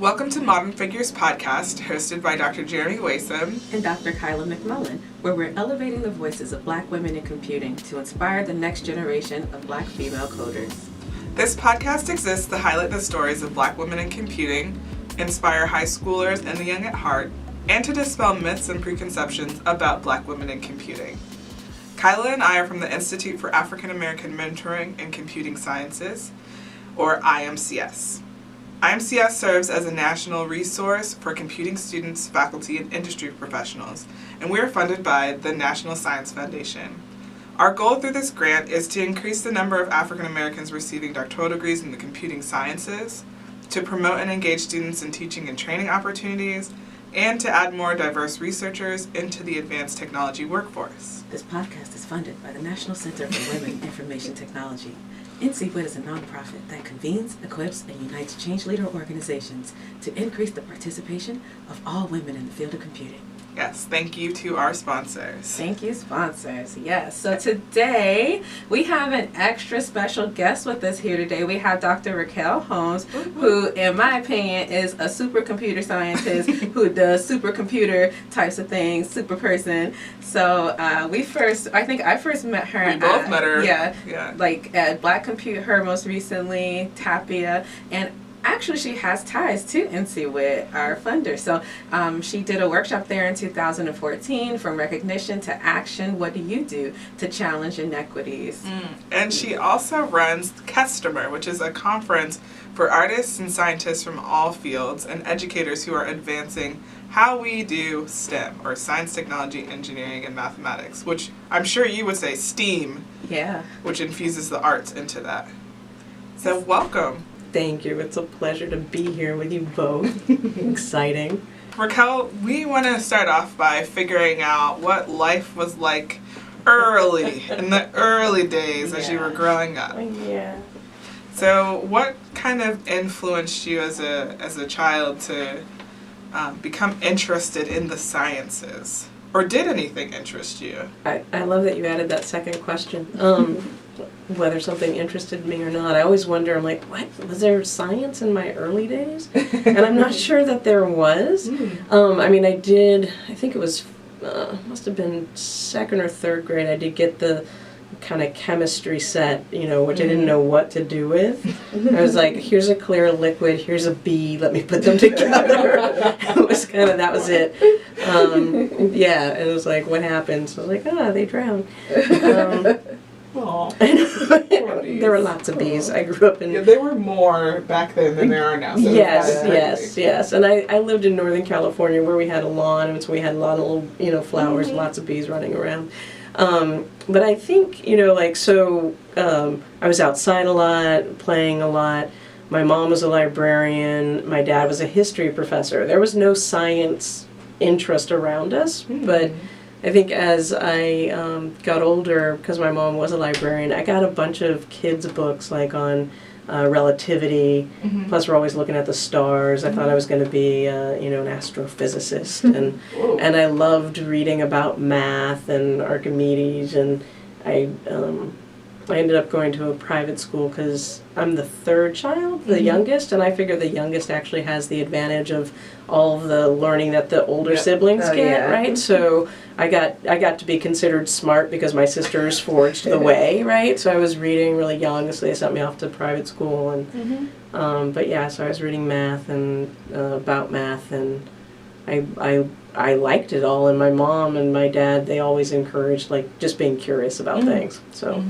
Welcome to Modern Figures Podcast, hosted by Dr. Jeremy Wasom and Dr. Kyla McMullen, where we're elevating the voices of Black women in computing to inspire the next generation of Black female coders. This podcast exists to highlight the stories of Black women in computing, inspire high schoolers and the young at heart, and to dispel myths and preconceptions about Black women in computing. Kyla and I are from the Institute for African American Mentoring in Computing Sciences, or IMCS. IMCS serves as a national resource for computing students, faculty, and industry professionals, and we are funded by the National Science Foundation. Our goal through this grant is to increase the number of African Americans receiving doctoral degrees in the computing sciences, to promote and engage students in teaching and training opportunities, and to add more diverse researchers into the advanced technology workforce. This podcast is funded by the National Center for Women Information Technology. NCWIT is a nonprofit that convenes, equips, and unites change leader organizations to increase the participation of all women in the field of computing. Yes, thank you to our sponsors. Thank you, sponsors. Yes, so today we have an extra special guest with us here today. We have Dr. Raquell Holmes, who, in my opinion, is a supercomputer scientist who does supercomputer types of things, super person. So I first met her. We both met her. Yeah. Like at Black Compute Her most recently, Tapia, and actually, she has ties to NCWIT, our funder. So she did a workshop there in 2014, From Recognition to Action. What do you do to challenge inequities? And she also runs Customer, which is a conference for artists and scientists from all fields and educators who are advancing how we do STEM, or science, technology, engineering, and mathematics, which I'm sure you would say STEAM, which infuses the arts into that. So welcome. Thank you. It's a pleasure to be here with you both. Exciting. Raquel, we want to start off by figuring out what life was like in the early days as you were growing up. Yeah. So what kind of influenced you as a child to become interested in the sciences? Or did anything interest you? I love that you added that second question. Whether something interested me or not. I always wonder, I'm like, what? Was there science in my early days? And I'm not sure that there was. I think it was, must have been second or third grade, I did get the kind of chemistry set, which I didn't know what to do with. I was like, here's a clear liquid, here's a bee, let me put them together. It was that was it. It was like, what happened? So I was like, they drowned. There were lots of bees. I grew up in... Yeah, there were more back then than there are now. So yes. And I lived in Northern California where we had a lawn, and so we had a lot of little, flowers, lots of bees running around. But I think, I was outside a lot, playing a lot. My mom was a librarian. My dad was a history professor. There was no science interest around us, but I think as I got older, because my mom was a librarian, I got a bunch of kids' books like on relativity. Plus, we're always looking at the stars. I thought I was going to be, an astrophysicist, and I loved reading about math and Archimedes. And I ended up going to a private school because I'm the third child, the youngest, and I figure the youngest actually has the advantage of all the learning that the older siblings get, right? So I got to be considered smart because my sisters forged the way, right? So I was reading really young, so they sent me off to private school, and so I was reading math and about math, and I liked it all, and my mom and my dad, they always encouraged just being curious about things. So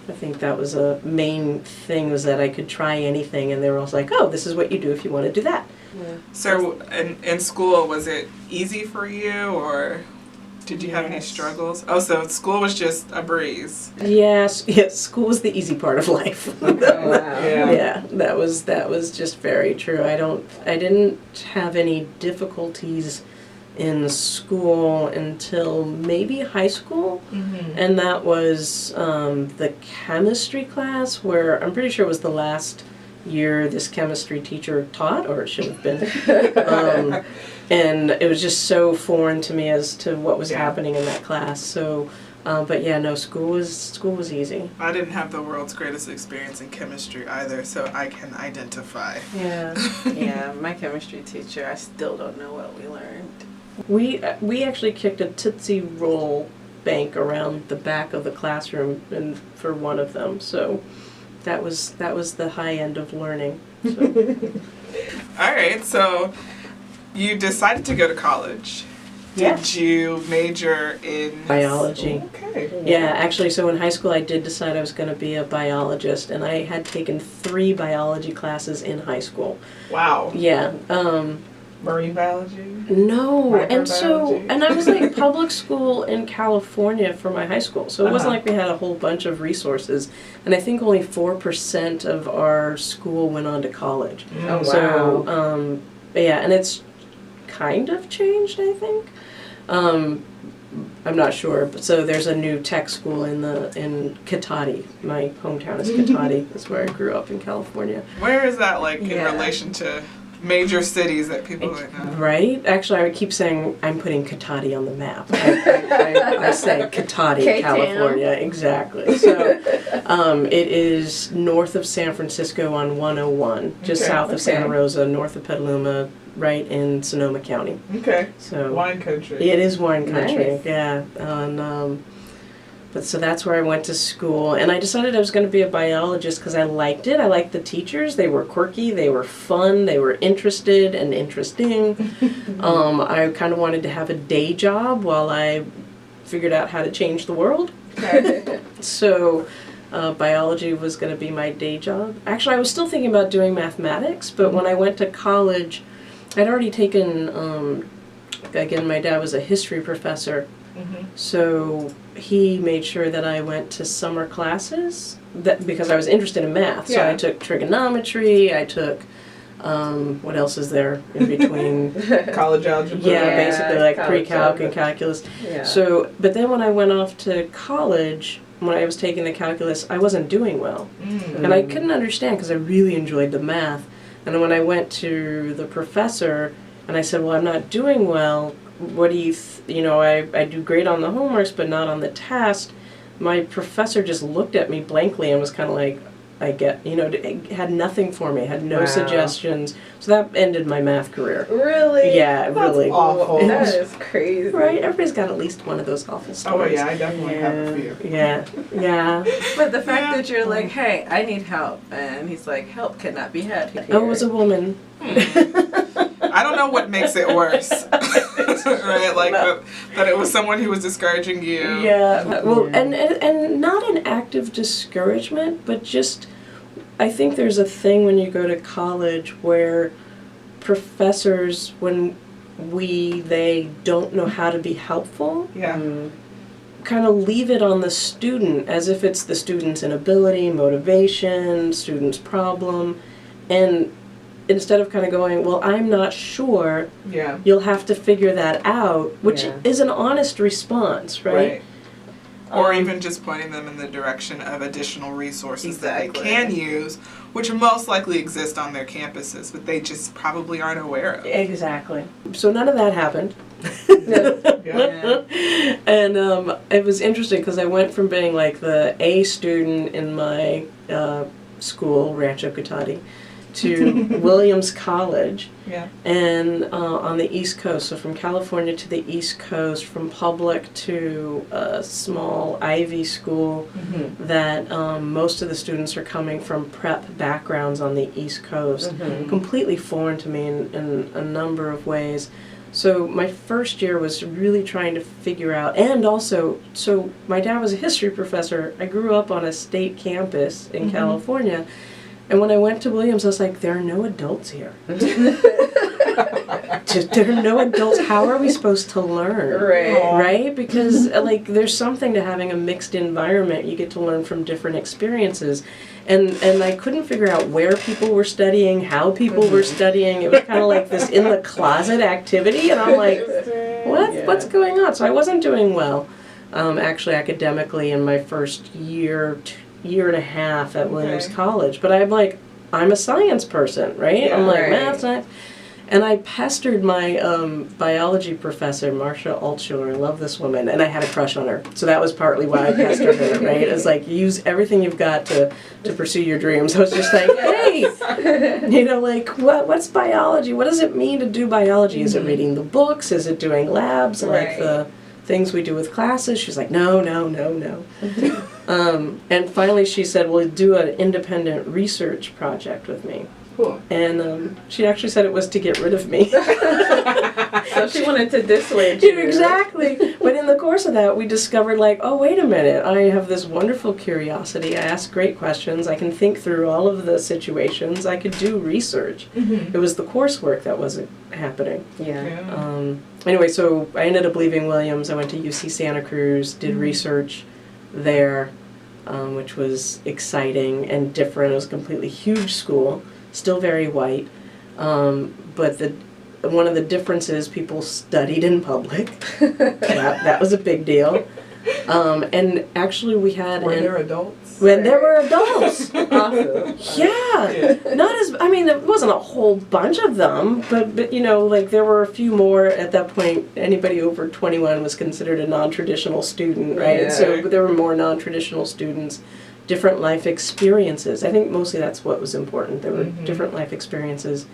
I think that was a main thing, was that I could try anything, and they were also like, oh, this is what you do if you want to do that. Yeah. So in school, was it easy for you, or did you have any struggles? Oh, so school was just a breeze. Yes, school was the easy part of life. That was just very true. I didn't have any difficulties in school until maybe high school, and that was the chemistry class, where I'm pretty sure it was the last year this chemistry teacher taught, or it should have been. And it was just so foreign to me as to what was happening in that class. So But yeah, no, school was easy. I didn't have the world's greatest experience in chemistry either, so I can identify. Yeah. Yeah, my chemistry teacher, I still don't know what we learned. We actually kicked a Tootsie Roll bank around the back of the classroom and for one of them, so that was the high end of learning. So. All right, so you decided to go to college. Yeah. Did you major in Biology. Okay. Yeah, actually, so in high school I did decide I was going to be a biologist, and I had taken 3 biology classes in high school. Wow. Yeah. Marine biology? No, and Microbiology? I was like public school in California for my high school, so it wasn't Uh-huh. like we had a whole bunch of resources, and I think only 4% of our school went on to college. Oh, wow. So, but yeah, and it's kind of changed, I think. I'm not sure, but so there's a new tech school in Cotati. My hometown is Cotati. That's where I grew up in California. Where is that like in Yeah. relation to major cities that people might know? Right? Actually, I keep saying I'm putting Cotati on the map. I say Cotati, K-Town. California. Exactly. So it is north of San Francisco on 101, just Okay. south of Santa Okay. Rosa, north of Petaluma, right in Sonoma County. Okay. So Wine country. it is wine country. Nice. Yeah. But so that's where I went to school, and I decided I was going to be a biologist because I liked it. I liked the teachers. They were quirky, they were fun, they were interested and interesting. I kind of wanted to have a day job while I figured out how to change the world. Okay. So biology was going to be my day job. Actually, I was still thinking about doing mathematics, but when I went to college, I'd already taken, again, my dad was a history professor, so he made sure that I went to summer classes because I was interested in math. So Yeah. I took trigonometry, I took, what else is there in between? College algebra. Yeah, basically like college pre-calc algebra. and calculus. Yeah. So, but then when I went off to college, when I was taking the calculus, I wasn't doing well. And I couldn't understand because I really enjoyed the math. And then when I went to the professor and I said, well, I'm not doing well, what do you, I do great on the homeworks but not on the test, my professor just looked at me blankly and was kind of like, it had nothing for me, had no Wow. suggestions. So that ended my math career. Really? Yeah, That's really. awful. That is crazy. Right? Everybody's got at least one of those awful Oh stories. yeah, I definitely have a few. Yeah, yeah. But the fact Yeah. that you're like, hey, I need help, and he's like, help cannot be had here. Oh, it was a woman. I don't know what makes it worse. Right? Like No. that it was someone who was discouraging you. Yeah. Well, Yeah. and not an active discouragement, but just I think there's a thing when you go to college where professors, when they don't know how to be helpful, Yeah. kind of leave it on the student as if it's the student's inability, motivation, student's problem, and instead of kind of going, well, I'm not sure, Yeah. you'll have to figure that out, which Yeah. is an honest response, right? Or Um, even just pointing them in the direction of additional resources that Exactly. they can use, which most likely exist on their campuses, but they just probably aren't aware of. Exactly. So none of that happened. Yeah. And it was interesting because I went from being like the A student in my school, Rancho Cotati, to Williams College, Yeah. and on the East Coast, so from California to the East Coast, from public to a small Ivy school that most of the students are coming from prep backgrounds on the East Coast. Completely foreign to me in a number of ways. So my first year was really trying to figure out, and also, so my dad was a history professor. I grew up on a state campus in California, and when I went to Williams, I was like, there are no adults here. There are no adults. How are we supposed to learn? Right. Right? Because like there's something to having a mixed environment. You get to learn from different experiences. And I couldn't figure out where people were studying, how people were studying. It was kind of like this in the closet activity, and I'm like, what's going on? So I wasn't doing well, actually academically in my first year and a half at Williams College. But I'm a science person, right? Yeah, I'm like right. math, science. And I pestered my biology professor, Marcia Altschuler. I love this woman, and I had a crush on her. So that was partly why I pestered her, right? It was like, use everything you've got to pursue your dreams. I was just like, hey, you know, like, what's biology? What does it mean to do biology? Is it reading the books? Is it doing labs? Like the things we do with classes? She's like, no. And finally she said, well, do an independent research project with me. Cool. And she actually said it was to get rid of me. So she wanted to dissuade you. Exactly. But in the course of that, we discovered, like, oh, wait a minute. I have this wonderful curiosity. I ask great questions. I can think through all of the situations. I could do research. It was the coursework that wasn't happening. Anyway, so I ended up leaving Williams. I went to UC Santa Cruz, did research there, which was exciting and different. It was a completely huge school. Still very white, but one of the differences, people studied in public. that was a big deal. And actually we had... Were there adults? When there were adults. Awesome. Yeah. Not as... I mean, there wasn't a whole bunch of them, but you know, like there were a few more at that point. Anybody over 21 was considered a non-traditional student, right? Yeah. So there were more non-traditional students. Different life experiences. I think mostly that's what was important. There were different life experiences.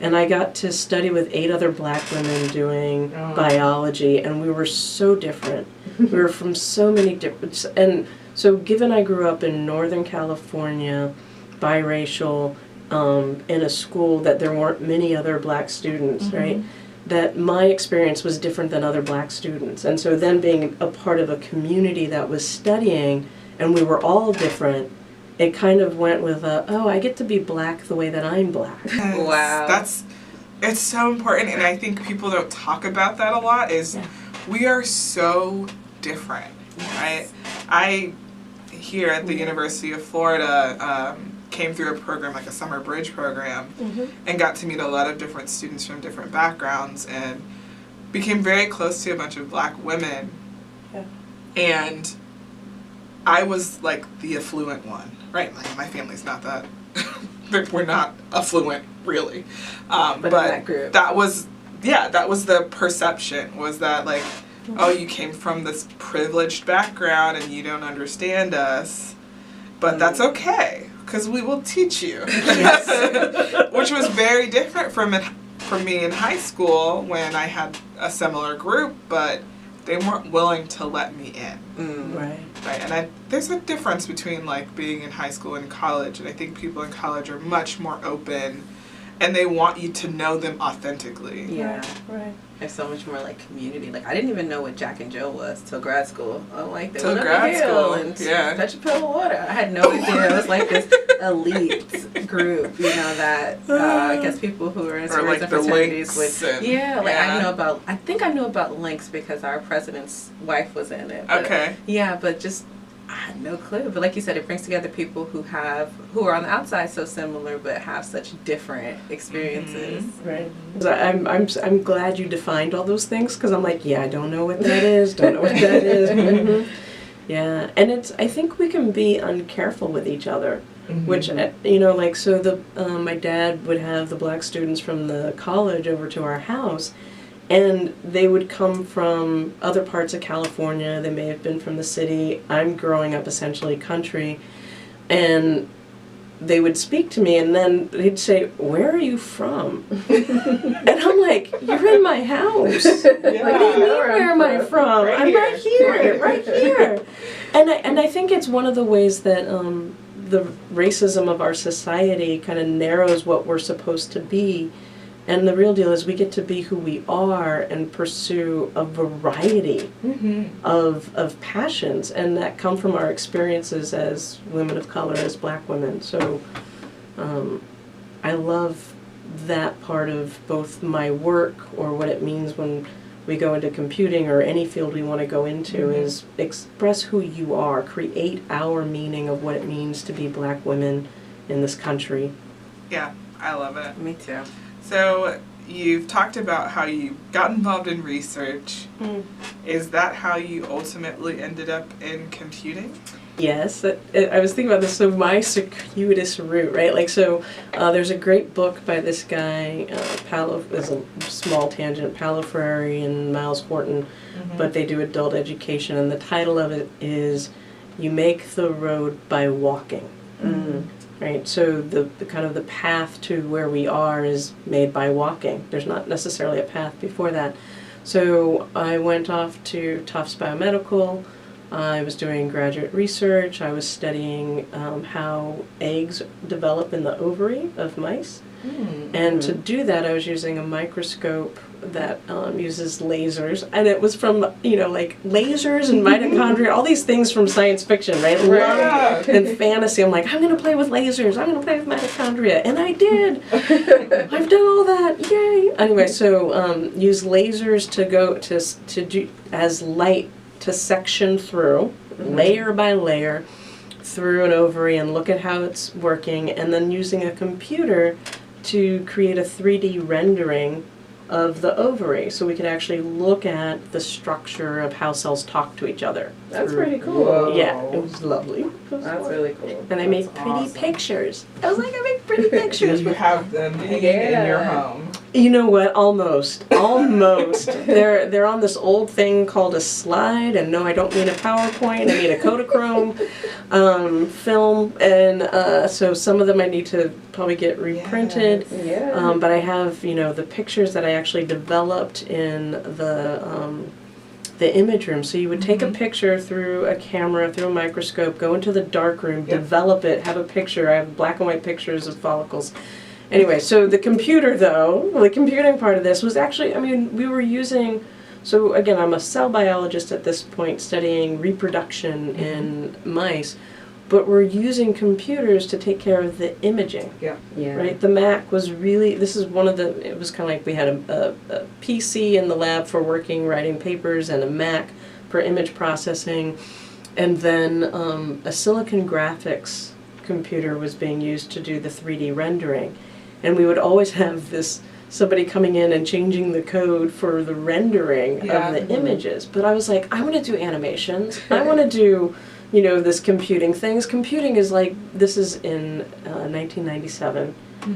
And I got to study with 8 other black women doing biology, and we were so different. We were from so many different... And so given I grew up in Northern California, biracial, in a school that there weren't many other black students, right? That my experience was different than other black students. And so then being a part of a community that was studying, and we were all different, it kind of went with I get to be black the way that I'm black. Wow. It's so important, and I think people don't talk about that a lot, is we are so different, right? I, here at the University of Florida, came through a program, like a summer bridge program, and got to meet a lot of different students from different backgrounds, and became very close to a bunch of black women. And I was like the affluent one, right? Like my family's not that, we're not affluent really. But in that group. that was the perception, was that like, oh, you came from this privileged background and you don't understand us, but that's okay, because we will teach you. Which was very different from me in high school when I had a similar group, but they weren't willing to let me in. Right. And there's a difference between like being in high school and college, and I think people in college are much more open, and they want you to know them authentically. Yeah. Right. There's so much more like community. Like I didn't even know what Jack and Jill was till grad school. I'm like, they Till went up grad the hill school, and fetch a pill of water. I had no idea. It was like this elite group, you know, that I guess people who are in Or like and the fraternities Lynx. would. I think I knew about Lynx because our president's wife was in it. But, Okay. Yeah, but just I had no clue. But like you said, it brings together people who are on the outside so similar but have such different experiences. Right. I'm glad you defined all those things, because I'm like, I don't know what that is. Don't know what that is. Yeah, and I think we can be uncareful with each other, which you know, like so my dad would have the black students from the college over to our house. And they would come from other parts of California. They may have been from the city. I'm growing up essentially country. And they would speak to me, and then he'd say, "Where are you from?" And I'm like, "You're in my house. Like, what do you mean, where am I from? I'm right here. And I think it's one of the ways that the racism of our society kind of narrows what we're supposed to be. And the real deal is we get to be who we are and pursue a variety of passions, and that come from our experiences as women of color, as black women. So I love that part of both my work, or what it means when we go into computing or any field we want to go into, is express who you are, create our meaning of what it means to be black women in this country. Yeah, I love it. Me too. So you've talked about how you got involved in research. Is that how you ultimately ended up in computing? Yes, I was thinking about this. So my circuitous route, right? Like, so there's a great book by this guy, there's a small tangent, Paulo Freire and Miles Horton, but they do adult education, and the title of it is "You Make the Road by Walking." Right? So the kind of the path to where we are is made by walking. There's not necessarily a path before that. So I went off to Tufts Biomedical. I was doing graduate research. I was studying how eggs develop in the ovary of mice. And to do that, I was using a microscope that uses lasers. And it was from, like lasers and mitochondria, all these things from science fiction, right? Love and fantasy. I'm like, I'm going to play with lasers. I'm going to play with mitochondria. And I did. I've done all that. Yay. Anyway, so use lasers to go to do as light to section through, layer by layer, through an ovary and look at how it's working, and then using a computer to create a 3D rendering of the ovary, so we could actually look at the structure of how cells talk to each other. That's pretty cool. Whoa. Yeah, it was lovely. That's really cool. And I made pretty pictures. I was like, I make pretty pictures. You have them hanging in your home. You know what? Almost. They're on this old thing called a slide, and no, I don't mean a PowerPoint. I mean a Kodachrome film, and so some of them I need to probably get reprinted. Yes. Yeah. But I have, the pictures that I actually developed in the image room. So you would take a picture through a camera, through a microscope, go into the dark room, develop it, have a picture. I have black and white pictures of follicles. Anyway, so the computer, though, the computing part of this was actually, we were using, so again, I'm a cell biologist at this point studying reproduction in mice, but we're using computers to take care of the imaging. Yeah. Right? The Mac was really, this is one of the, it was kind of like we had a PC in the lab for working, writing papers, and a Mac for image processing, and then a silicon graphics computer was being used to do the 3D rendering. And we would always have somebody coming in and changing the code for the rendering of the images. But I was like, I want to do animations. I want to do, this computing things. Computing is like, this is in 1997,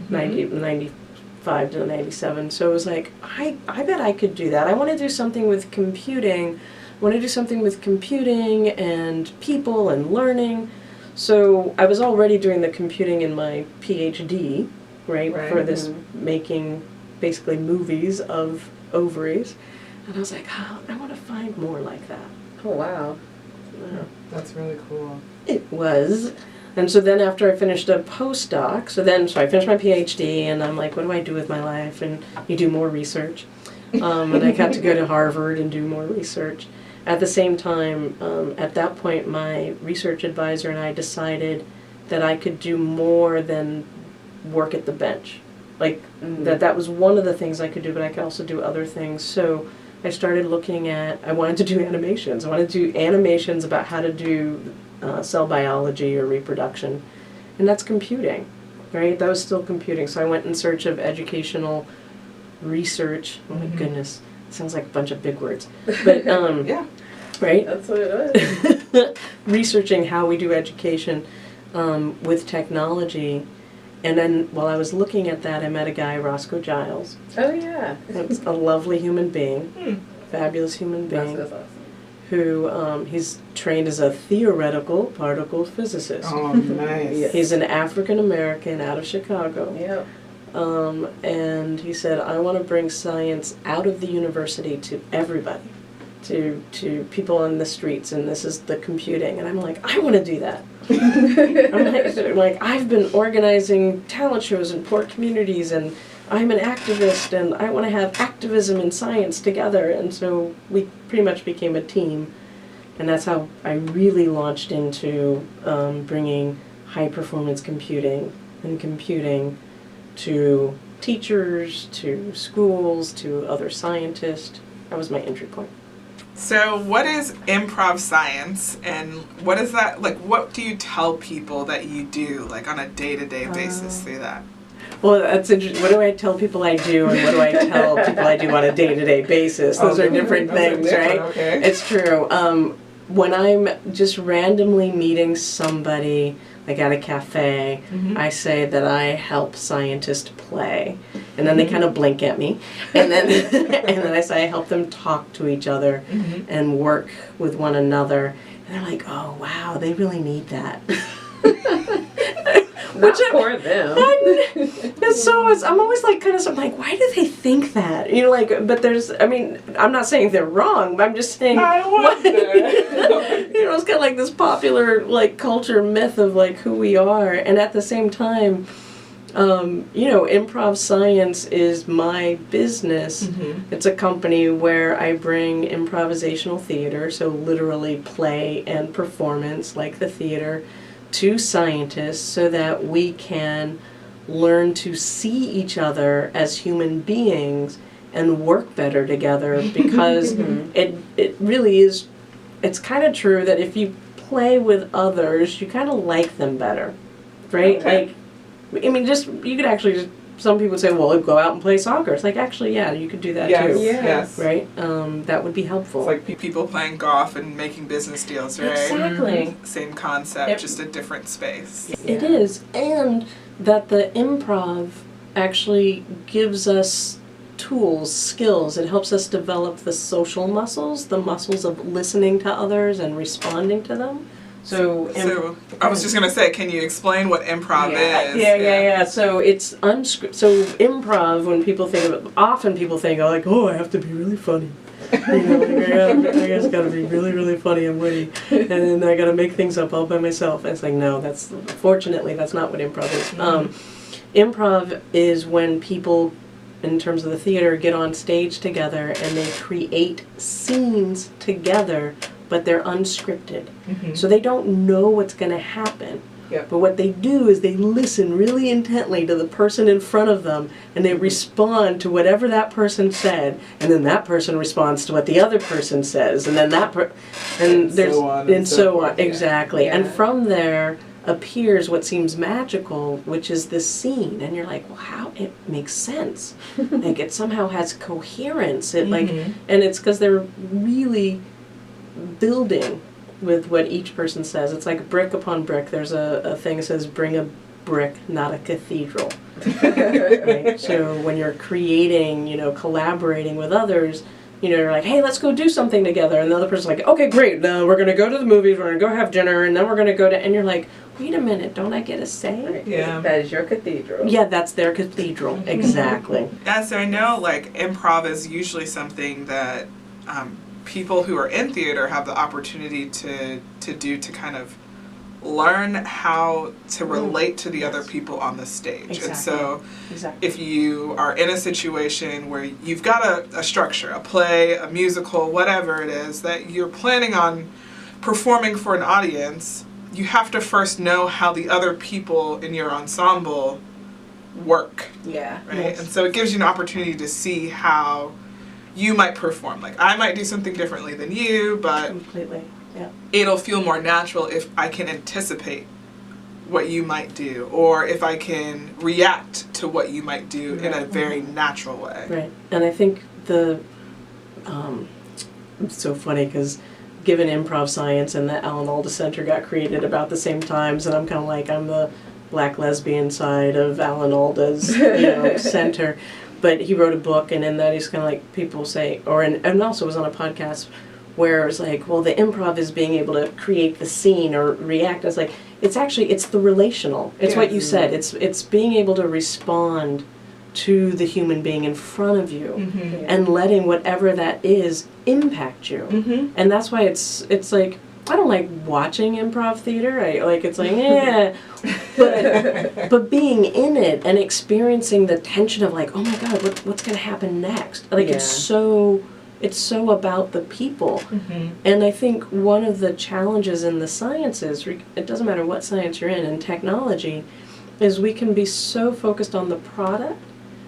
95 to 97. So it was like, I bet I could do that. I want to do something with computing. I want to do something with computing and people and learning. So I was already doing the computing in my PhD. Right, for this making basically movies of ovaries, and I was like, I want to find more like that. Oh wow, That's really cool. It was, and so then after I finished a postdoc, so I finished my PhD, and I'm like, what do I do with my life? And you do more research, and I got to go to Harvard and do more research. At the same time, at that point, my research advisor and I decided that I could do more than work at the bench. Like, that was one of the things I could do, but I could also do other things. So I started looking at, I wanted to do animations. I wanted to do animations about how to do cell biology or reproduction. And that's computing, right? That was still computing. So I went in search of educational research. Oh my goodness, it sounds like a bunch of big words. But, right? That's what it was. Researching how we do education with technology. And then while I was looking at that, I met a guy, Roscoe Giles. Oh yeah. That's a lovely human being, fabulous human being, That's awesome. who he's trained as a theoretical particle physicist. Oh, nice. He's an African American out of Chicago. Yeah. And he said, I want to bring science out of the university to everybody, to people on the streets, and this is the computing. And I'm like, I want to do that. I'm like, I've been organizing talent shows in poor communities, and I'm an activist, and I want to have activism and science together. And so we pretty much became a team, and that's how I really launched into bringing high-performance computing and computing to teachers, to schools, to other scientists. That was my entry point. So what is ImprovScience, and what is that, like, what do you tell people that you do, like, on a day-to-day basis through that? Well, that's interesting. What do I tell people I do, and what do I tell people I do on a day-to-day basis? Those are different things, right? Okay. It's true. when I'm just randomly meeting somebody, like at a cafe, I say that I help scientists play. And then they kind of blink at me. And then and then I say I help them talk to each other and work with one another. And they're like, oh, wow, they really need that. Which for them. I'm always like kind of something like, why do they think that? You know, like, but there's, I mean, I'm not saying they're wrong, but I'm just saying, I wonder. you know, it's kind of like this popular like culture myth of like who we are, and at the same time, you know, ImprovScience is my business. It's a company where I bring improvisational theater, so literally play and performance like the theater, to scientists so that we can learn to see each other as human beings and work better together, because it really is, it's kind of true that if you play with others, you kind of like them better, right? Okay. Like, I mean, just, you could actually just, some people say, well, go out and play soccer. It's like, actually, yeah, you could do that too. Yes. Right? That would be helpful. It's like people playing golf and making business deals, right? Exactly. Same concept, just a different space. It is. And that the improv actually gives us tools, skills. It helps us develop the social muscles, the muscles of listening to others and responding to them. So I was just gonna say, can you explain what improv is? Yeah. So it's so improv, when people think of it, often people think, like, oh, I have to be really funny. You know, like, I just gotta be really, really funny and witty, and then I gotta make things up all by myself. And it's like, no, fortunately that's not what improv is. Improv is when people, in terms of the theater, get on stage together and they create scenes together, but they're unscripted. So they don't know what's going to happen. But what they do is they listen really intently to the person in front of them, and they respond to whatever that person said, and then that person responds to what the other person says, and then and so on. Exactly. And from there appears what seems magical, which is this scene, and you're like, well, how it makes sense. Like, it somehow has coherence. It like, and it's because they're really building with what each person says. It's like brick upon brick. There's a thing that says, bring a brick, not a cathedral. Right? So when you're creating, you know, collaborating with others, you know, you're like, hey, let's go do something together. And the other person's like, okay, great. Now we're going to go to the movies, we're going to go have dinner, and then we're going to go to, and you're like, wait a minute, don't I get a say? Yeah. That is your cathedral. Yeah, that's their cathedral. Exactly. Yeah, so I know, like, improv is usually something that people who are in theater have the opportunity to do, to kind of learn how to relate to the other people on the stage. Exactly. And so if you are in a situation where you've got a structure, a play, a musical, whatever it is that you're planning on performing for an audience, you have to first know how the other people in your ensemble work. Yeah. Right? Yes. And so it gives you an opportunity to see how you might perform. Like, I might do something differently than you, but Completely. Yeah. it'll feel more natural if I can anticipate what you might do, or if I can react to what you might do in a very natural way. Right. And I think it's so funny because given ImprovScience and the Alan Alda Center got created about the same times, and I'm kind of like, I'm the black lesbian side of Alan Alda's center. But he wrote a book, and in that he's kind of like, people say, and also was on a podcast where it was like, well, the improv is being able to create the scene or react. I was like, it's the relational. It's what you said. It's being able to respond to the human being in front of you and letting whatever that is impact you. And that's why it's like, I don't like watching improv theater. It's like, yeah. But being in it and experiencing the tension of like, oh my God, what's going to happen next? Like, it's so about the people. And I think one of the challenges in the sciences, it doesn't matter what science you're in, and technology, is we can be so focused on the product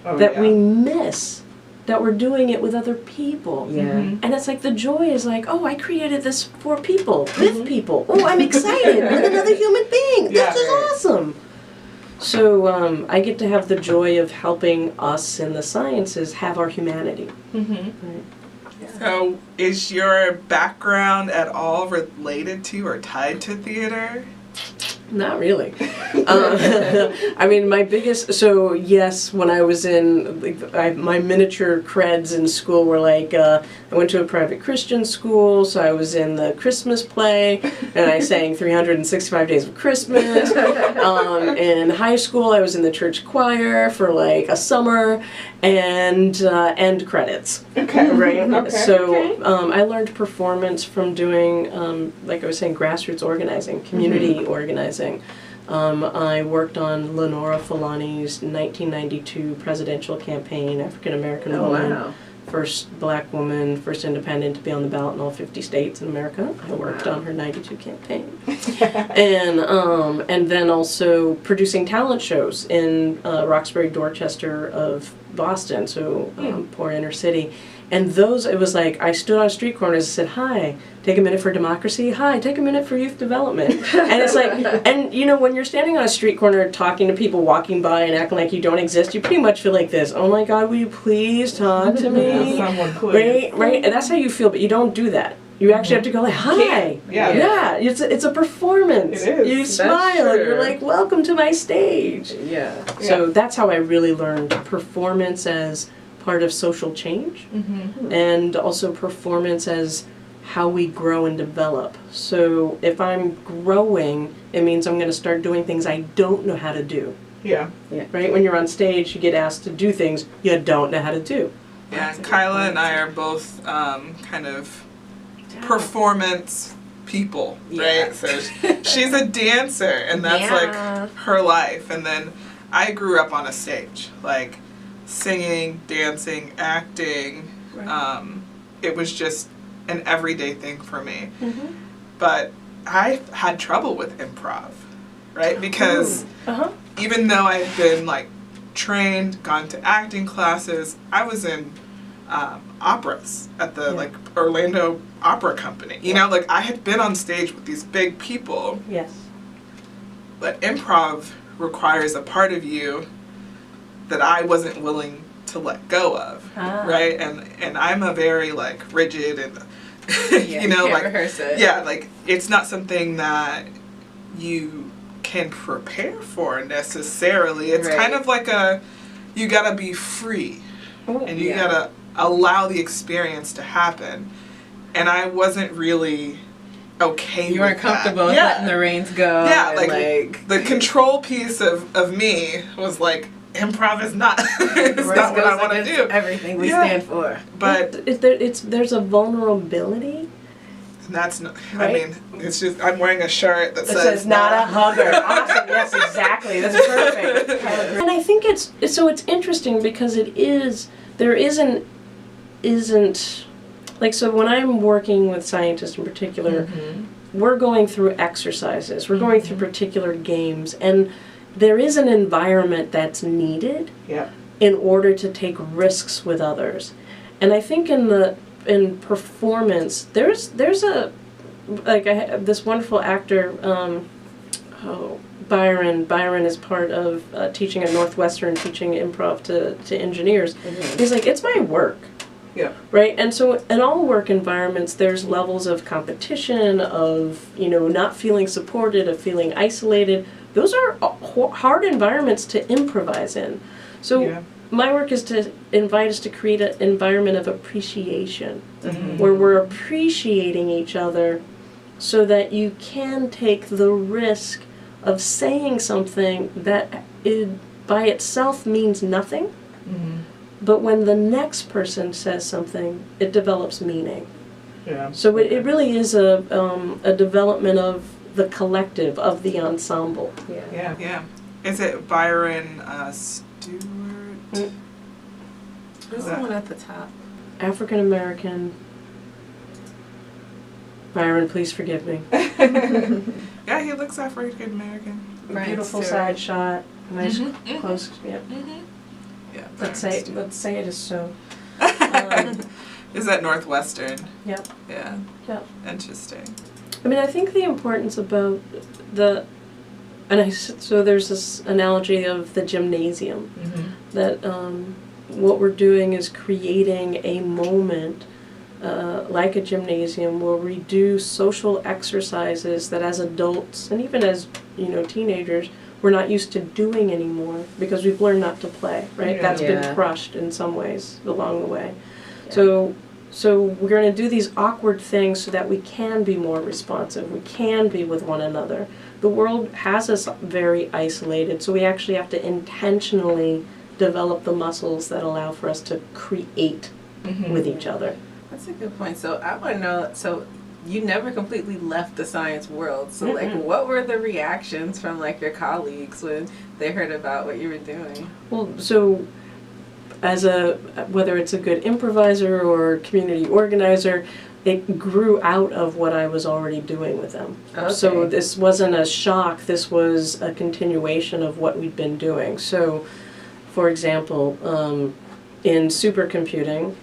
that we miss that we're doing it with other people. And it's like, the joy is like, oh, I created this for people, with people. Oh, I'm excited with another human being. This is awesome. So I get to have the joy of helping us in the sciences have our humanity. Right. So, is your background at all related to or tied to theater? Not really. I mean, yes, when I was in, my miniature creds in school were like, I went to a private Christian school, so I was in the Christmas play, and I sang 365 Days of Christmas. In high school, I was in the church choir for like a summer, and end credits. Okay. Right? Okay. So I learned performance from doing, like I was saying, grassroots organizing, community organizing. I worked on Lenora Fulani's 1992 presidential campaign, African American woman, wow. first black woman, first independent to be on the ballot in all 50 states in America. I worked on her 92 campaign. And then also producing talent shows in Roxbury, Dorchester of Boston, so poor inner city. And those, it was like, I stood on street corners and said, hi, take a minute for democracy. Hi, take a minute for youth development. And it's like, and you know, when you're standing on a street corner talking to people walking by and acting like you don't exist, you pretty much feel like this. Oh my God, will you please talk to me? Someone please. Right? And that's how you feel, but you don't do that. You actually have to go like, hi. Yeah. It's a performance. It is. You That's smile. true. You're like, welcome to my stage. Yeah. So that's how I really learned performance as part of social change, and also performance as how we grow and develop. So if I'm growing, it means I'm going to start doing things I don't know how to do. Yeah. Right? When you're on stage, you get asked to do things you don't know how to do. Yeah, Kyla and I are both kind of performance people, right? So she's a dancer, and that's like her life. And then I grew up on a stage, like singing, dancing, acting. Right. It was just an everyday thing for me. But I had trouble with improv, right? Because even though I had been like trained, gone to acting classes, I was in operas at the like Orlando Opera Company. You know, like I had been on stage with these big people. Yes. But improv requires a part of you that I wasn't willing to let go of, right? And I'm a very like rigid and you know, like rehearse it. Yeah, like it's not something that you can prepare for necessarily. It's kind of like you gotta be free, and you gotta allow the experience to happen. And I wasn't really okay You weren't with comfortable that. with letting the reins go. Yeah, and, like the control piece of me was like, improv is not it's not what I want to do. Everything we stand for. But there's a vulnerability. That's not. Right? I mean, it's just I'm wearing a shirt that It says not a hugger. Awesome. Yes, exactly. That's perfect. And I think it's interesting because there isn't like, so when I'm working with scientists in particular, we're going through exercises. We're going through particular games, and there is an environment that's needed in order to take risks with others. And I think in performance, there's a, like, I have this wonderful actor, Byron. Byron is part of teaching at Northwestern, teaching improv to engineers. He's like, it's my work. Yeah. Right? And so in all work environments, there's levels of competition, of, you know, not feeling supported, of feeling isolated. Those are hard environments to improvise in. So my work is to invite us to create an environment of appreciation, where we're appreciating each other so that you can take the risk of saying something that by itself means nothing. But when the next person says something, it develops meaning. Yeah. So it really is a development of the collective, of the ensemble. Yeah. Is it Byron Stewart? Who's the one at the top? African American. Byron, please forgive me. Yeah, he looks African American. Beautiful side shot. Nice close. Yeah. Yeah. Let's say it is so. Is that Northwestern? Yep. Yeah. Yep. Interesting. I mean, I think the importance about so there's this analogy of the gymnasium, that what we're doing is creating a moment like a gymnasium, where we do social exercises that as adults and even as teenagers we're not used to doing anymore because we've learned not to play, right? Yeah. That's been crushed in some ways along the way. So we're going to do these awkward things so that we can be more responsive. We can be with one another. The world has us very isolated, so we actually have to intentionally develop the muscles that allow for us to create with each other. That's a good point. So I want to know, so you never completely left the science world. So like, what were the reactions from like your colleagues when they heard about what you were doing? Well, so whether it's a good improviser or community organizer, it grew out of what I was already doing with them. Okay. So this wasn't a shock, this was a continuation of what we'd been doing. So, for example, in supercomputing,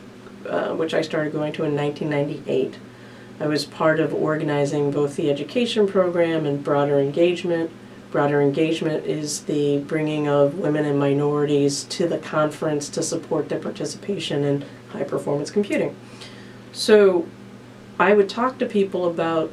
which I started going to in 1998, I was part of organizing both the education program and broader engagement. Broader engagement is the bringing of women and minorities to the conference to support their participation in high-performance computing. So I would talk to people about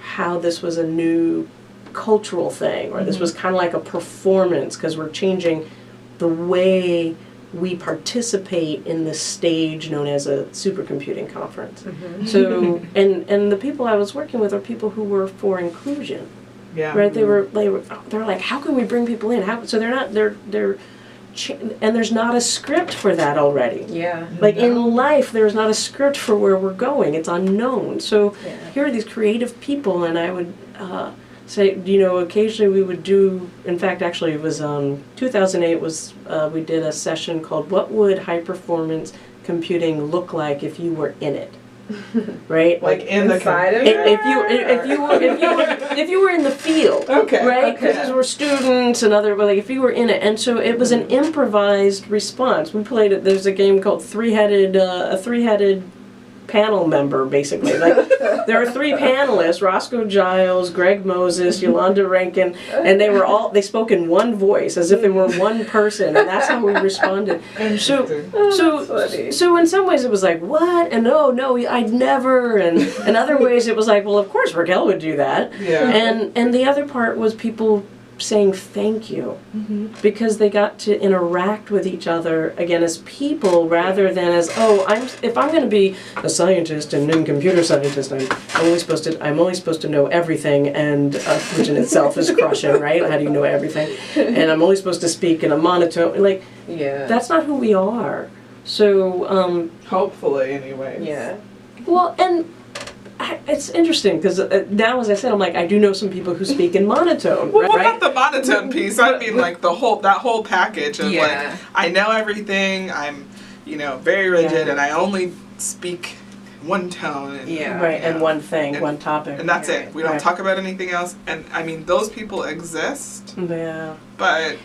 how this was a new cultural thing, or this was kind of like a performance because we're changing the way we participate in this stage known as a supercomputing conference. So, and the people I was working with are people who were for inclusion. Yeah. Right, they're like, how can we bring people in? So and there's not a script for that already. Yeah. Like in life, there's not a script for where we're going. It's unknown. So here are these creative people, and I would say, occasionally we would do. In fact, actually, it was 2008 was we did a session called "What Would High Performance Computing Look Like If You Were in It?" Right, like in the inside of it. If you were in the field, Okay. right? Because we're students and if you were in it, and so it was an improvised response. We played it. There's a game called a three-headed panel member, basically. Like there are three panelists: Roscoe Giles, Greg Moses, Yolanda Rankin, and they spoke in one voice as if they were one person, and that's how we responded. So in some ways it was like, what? And no, I'd never. And in other ways it was like, well, of course Raquel would do that. Yeah. And the other part was people saying thank you because they got to interact with each other again as people rather than as if I'm going to be a scientist and then computer scientist, I'm only supposed to know everything, and which in itself is crushing, right? How do you know everything? And I'm only supposed to speak in a monotone, that's not who we are. So hopefully anyway. Yeah. Well, and it's interesting because now, as I said, I'm like, I do know some people who speak in monotone. Well, right? what about the monotone piece? I mean, like that whole package of like, I know everything. I'm, very rigid, and I only speak one tone. And, and one thing, one topic, and that's it. We don't talk about anything else. And I mean, those people exist. Yeah. But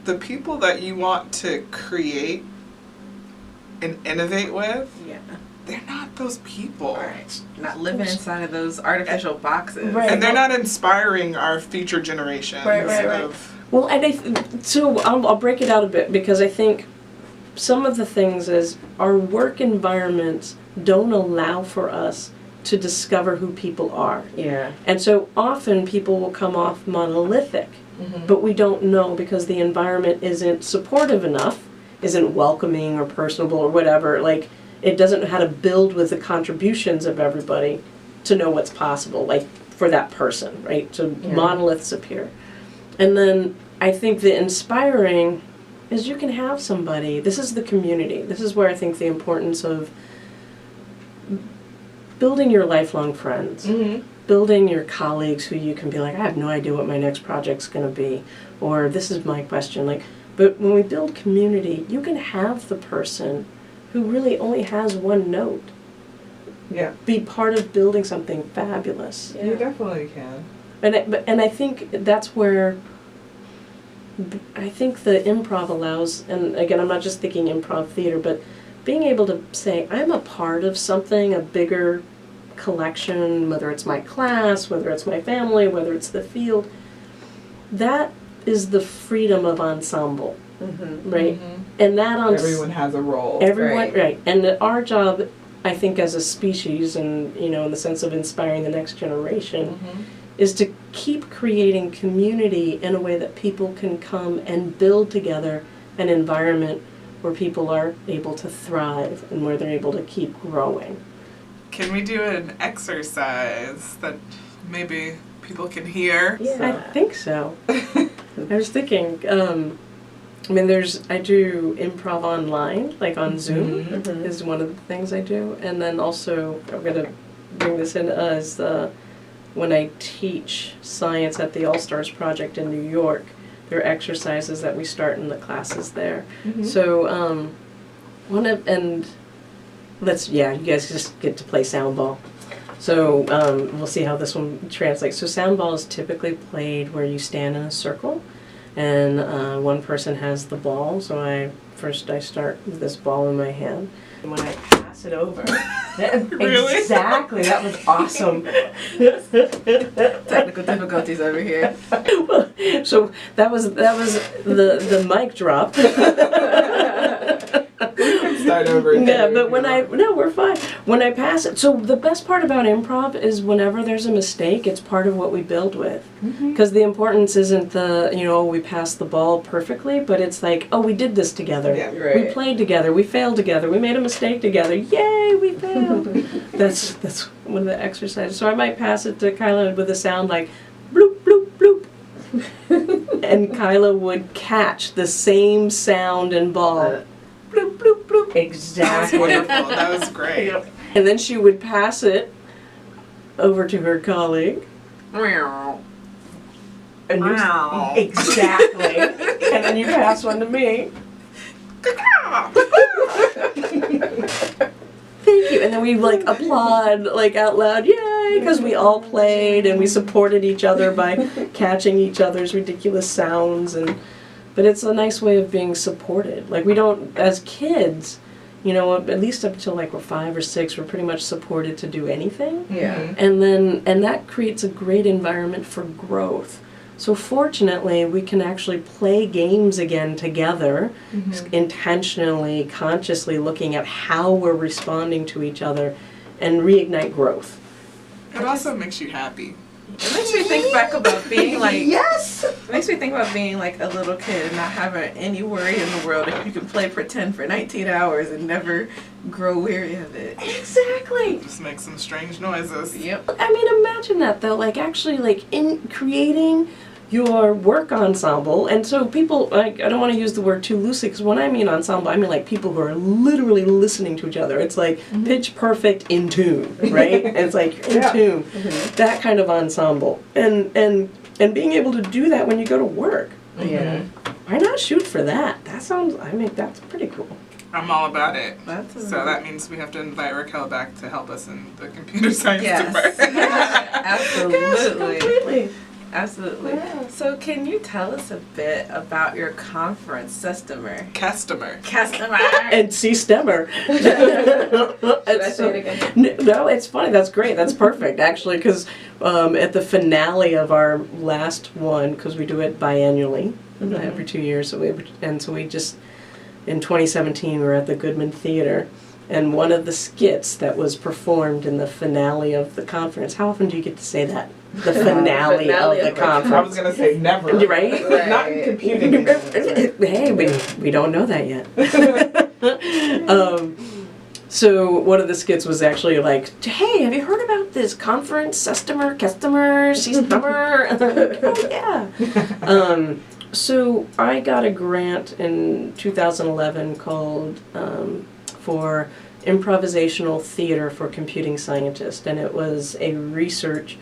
the people that you want to create and innovate with. Yeah. They're not those people. Right. Not living inside of those artificial boxes. Right. And they're not inspiring our future generations. Right. Well, and so I'll break it out a bit because I think some of the things is our work environments don't allow for us to discover who people are. Yeah. And so often people will come off monolithic, but we don't know because the environment isn't supportive enough, isn't welcoming or personable or whatever. Like, it doesn't know how to build with the contributions of everybody to know what's possible, like for that person, right? So monoliths appear. And then I think the inspiring is you can have somebody, this is the community. This is where I think the importance of building your lifelong friends, building your colleagues who you can be like, I have no idea what my next project's going to be, or this is my question. But when we build community, you can have the person who really only has one note. Yeah. Be part of building something fabulous. Yeah. You definitely can. And I think that's where I think the improv allows, and again, I'm not just thinking improv theater, but being able to say, I'm a part of something, a bigger collection, whether it's my class, whether it's my family, whether it's the field, that is the freedom of ensemble. Right? And that everyone has a role. Everyone, right. And our job I think as a species, and in the sense of inspiring the next generation, Mm-hmm. is to keep creating community in a way that people can come and build together an environment where people are able to thrive and where they're able to keep growing. Can we do an exercise that maybe people can hear? I think so. I was thinking, I do improv online, like on Zoom, is one of the things I do. And then also, I'm going to bring this in as when I teach science at the All-Stars Project in New York, there are exercises that we start in the classes there. So, you guys just get to play soundball. So we'll see how this one translates. So soundball is typically played where you stand in a circle, and one person has the ball. So I start with this ball in my hand. And when I pass it over, Really? Exactly, that was awesome. Technical difficulties over here. So that was the mic drop. Start over again. Yeah, but we're fine. When I pass it, so the best part about improv is whenever there's a mistake, it's part of what we build with. Because the importance isn't we passed the ball perfectly, but it's like, oh, we did this together. Yeah, right. We played together. We failed together. We made a mistake together. Yay, we failed. That's one of the exercises. So I might pass it to Kyla with a sound like bloop, bloop, bloop. And Kyla would catch the same sound and ball. Bloop, bloop, bloop. That was Exactly. wonderful. That was great. Yep. And then she would pass it over to her colleague. Meow. And you- Wow. Exactly. And then you pass one to me. Thank you. And then we applaud out loud, yay, because we all played and we supported each other by catching each other's ridiculous sounds. But it's a nice way of being supported. We don't, as kids, at least up until we're 5 or 6, we're pretty much supported to do anything. Yeah. And that creates a great environment for growth. So fortunately, we can actually play games again together, intentionally, consciously looking at how we're responding to each other and reignite growth. It also makes you happy. It makes me think back about being Yes! It makes me think about being a little kid and not having any worry in the world if you can play pretend for 19 hours and never grow weary of it. Exactly! Just make some strange noises. Yep. I mean, imagine that though, actually, in creating your work ensemble, and so people, I don't want to use the word too loosely, because when I mean ensemble, I mean people who are literally listening to each other. It's pitch perfect in tune, right? And it's in tune, that kind of ensemble. And being able to do that when you go to work. Yeah. Why not shoot for that? That's pretty cool. I'm all about it. That's So that means we have to invite Raquel back to help us in the computer science Yes. department. Absolutely. Completely. Absolutely. Wow. So can you tell us a bit about your conference, Customer? Customer. And see Stemmer. Should I say it again? No, it's funny. That's great. That's perfect, actually, because at the finale of our last one, because we do it biannually, every 2 years, so we just, in 2017, we were at the Goodman Theater, and one of the skits that was performed in the finale of the conference. How often do you get to say that? The finale of the conference. I was going to say never. Right? Not in computing. Hey, we don't know that yet. So one of the skits was actually hey, have you heard about this conference, customer, customer? Oh, yeah. So I got a grant in 2011 called for Improvisational Theater for Computing Scientists, and it was a research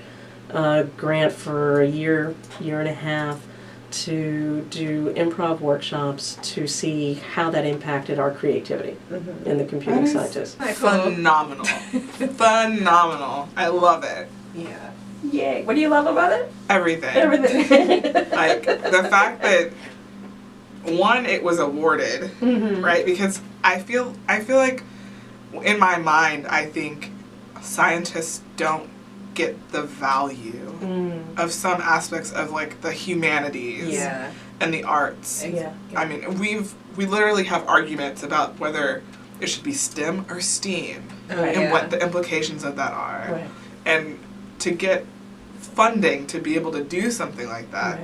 grant for a year and a half to do improv workshops to see how that impacted our creativity in the computing scientists. Phenomenal. Phenomenal. I love it. Yeah. Yay! What do you love about it? Everything. Everything. The fact that one, it was awarded, right? Because I feel like in my mind, I think scientists don't get the value of some aspects of the humanities and the arts. Yeah. I mean, we literally have arguments about whether it should be STEM or STEAM, Right. and what the implications of that are. Right. And to get funding to be able to do something like that,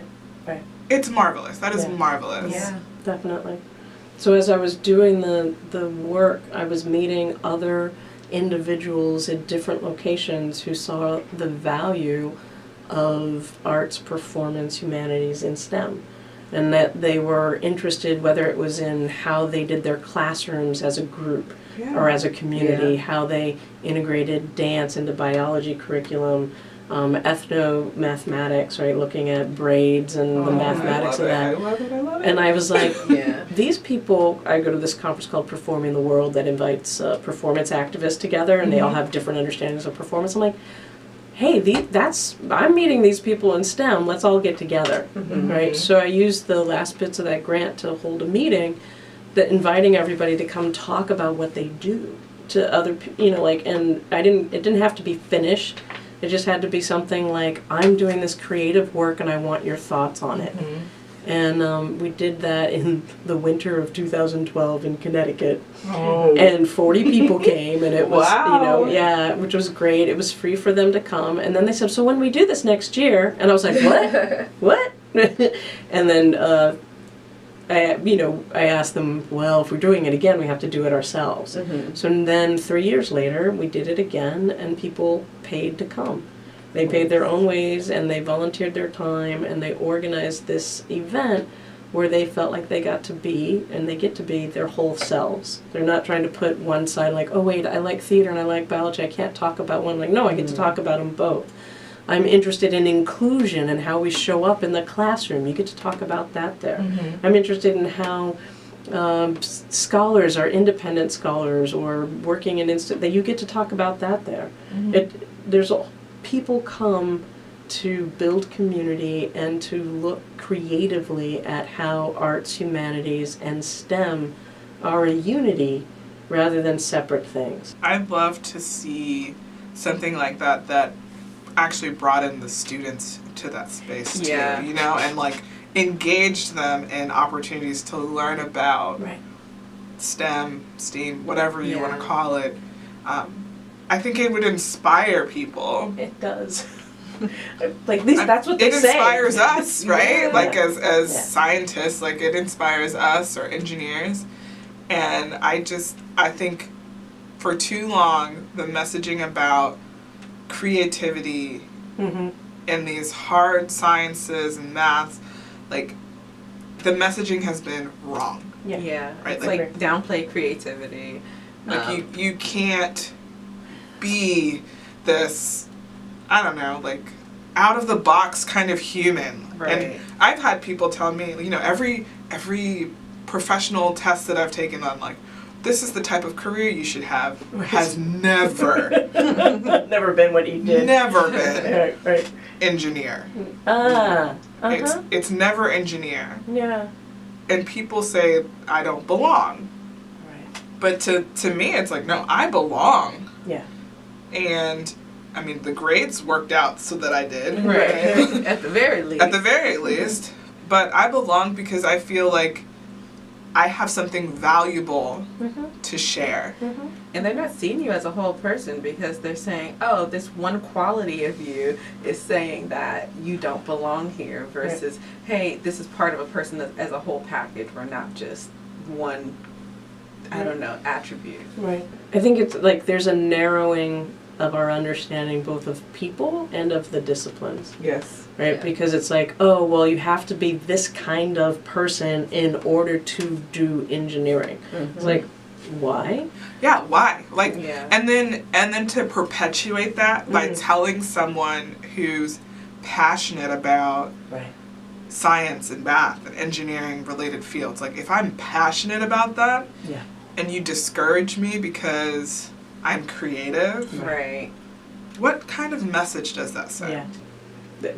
Right. it's marvelous. That is Yeah. marvelous. Yeah. Definitely. So as I was doing the work, I was meeting other individuals at different locations who saw the value of arts, performance, humanities in STEM. And that they were interested, whether it was in how they did their classrooms as a group or as a community, Yeah. how they integrated dance into biology curriculum, ethno-mathematics, right, looking at braids and the mathematics of that. I love it, I love it. And I was like, Yeah. these people, I go to this conference called Performing the World that invites performance activists together, and they all have different understandings of performance. I'm like, hey, I'm meeting these people in STEM, let's all get together, right? So I used the last bits of that grant to hold a meeting that inviting everybody to come talk about what they do to other people, and it didn't have to be finished. It just had to be something like, I'm doing this creative work and I want your thoughts on it. And we did that in the winter of 2012 in Connecticut. Oh. And 40 people came, and it was, Wow. which was great. It was free for them to come. And then they said, so when we do this next year? And I was like, what? What? And then I asked them, well, if we're doing it again, we have to do it ourselves. So then 3 years later, we did it again, and people paid to come. They paid their own ways, and they volunteered their time, and they organized this event where they felt like they got to be, and they get to be, their whole selves. They're not trying to put one side like, oh wait, I like theater and I like biology, I can't talk about one. Like, no, I get to talk about them both. I'm interested in inclusion and how we show up in the classroom. You get to talk about that there. I'm interested in how scholars are independent scholars or working in that you get to talk about that there. People come to build community and to look creatively at how arts, humanities, and STEM are a unity rather than separate things. I'd love to see something like that actually brought in the students to that space too, Yeah. and like engaged them in opportunities to learn about STEM, STEAM, whatever you want to call it. I think it would inspire people. It does. Like, at least that's what they it say. Inspires us, right? Yeah. Like as scientists, like it inspires us or engineers. And I think for too long the messaging about creativity in these hard sciences and maths, like the messaging has been wrong. Yeah. Right, It's like- like downplay creativity. Like you can't be this, I don't know, like out of the box kind of human. Right. And I've had people tell me, every professional test that I've taken on, like, this is the type of career you should have, has never, Never been what you did. never been Right. engineer. It's never engineer. Yeah. And people say I don't belong. Right. But to me, it's like, no, I belong. Yeah. And I mean, the grades worked out so that I did. Right. At the very least. At the very least. But I belong because I feel like I have something valuable to share. And they're not seeing you as a whole person because they're saying, oh, this one quality of you is saying that you don't belong here versus, hey, this is part of a person as a whole package. We're not just one, I don't know, attribute. Right. I think it's like there's a narrowing of our understanding both of people and of the disciplines. Yes. Right? Yeah. Because it's like, oh, well, you have to be this kind of person in order to do engineering. It's like, why? Yeah, why? Like, Yeah. and then to perpetuate that by telling someone who's passionate about Right. science and math and engineering related fields. Like, if I'm passionate about that Yeah. and you discourage me because I'm creative, Right. what kind of message does that send? Yeah.